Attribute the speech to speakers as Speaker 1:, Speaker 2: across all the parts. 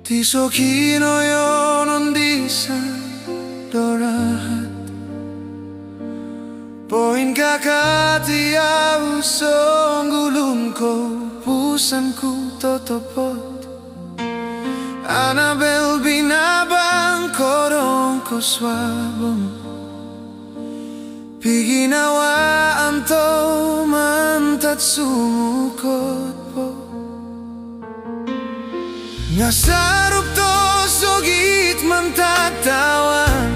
Speaker 1: Di sokino non disa dorahat Poin kakati au songgulunko pusanku totopot Anabel binabang korongko swabong Piginawa anto mantat sumukot po Ngasarup to sogit mantatawan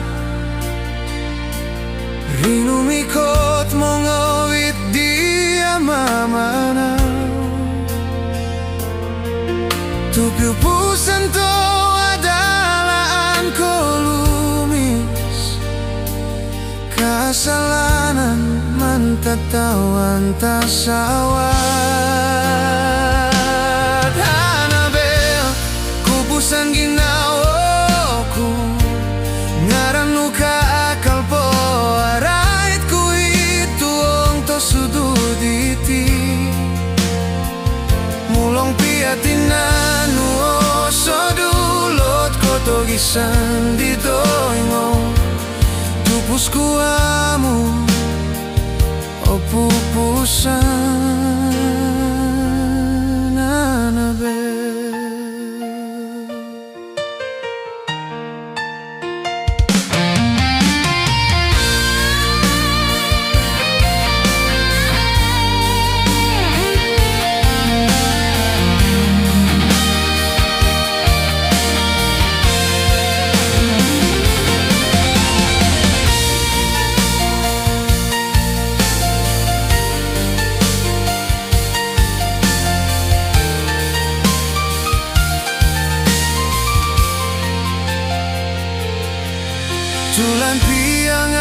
Speaker 1: Rinumikot mongawit dia mamanaw Tupiupusan to adalaan ko lumis Kasalanan mantatawan tasawat Pusan ginawa ko Ngaranu ka akal po Arait ko ituong to sududiti Mulong piatinan o sodulot ko to gisan dito ingo Tupus ko amo o pupusan Anabel Tulan piang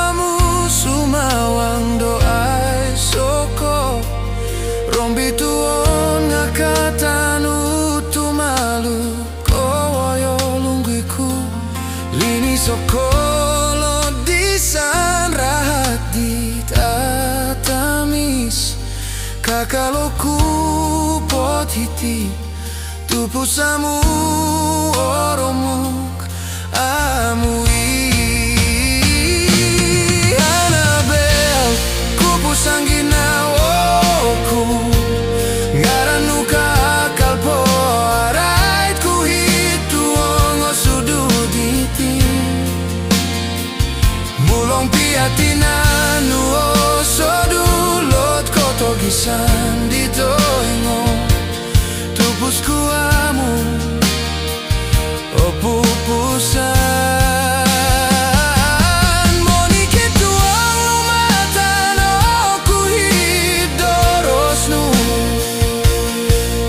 Speaker 1: amu sumawang doai soko Rombi tuon ngakatanu tumalu Kowoyo lungguiku Lini sokolo disan rahat di tatamis Kakaloku pothiti Tupusamu oromuk amu Tinanu o sodulot koto gisan dito ingo Tupus ku amu o pupusan Monike tuang lumatan o kuhid doros nu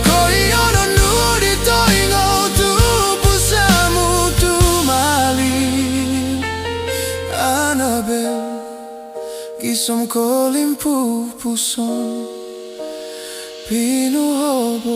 Speaker 1: Koyono nu dito ingo tupusamu tumali Anabel Kisom ko limpu puson Pinuhobo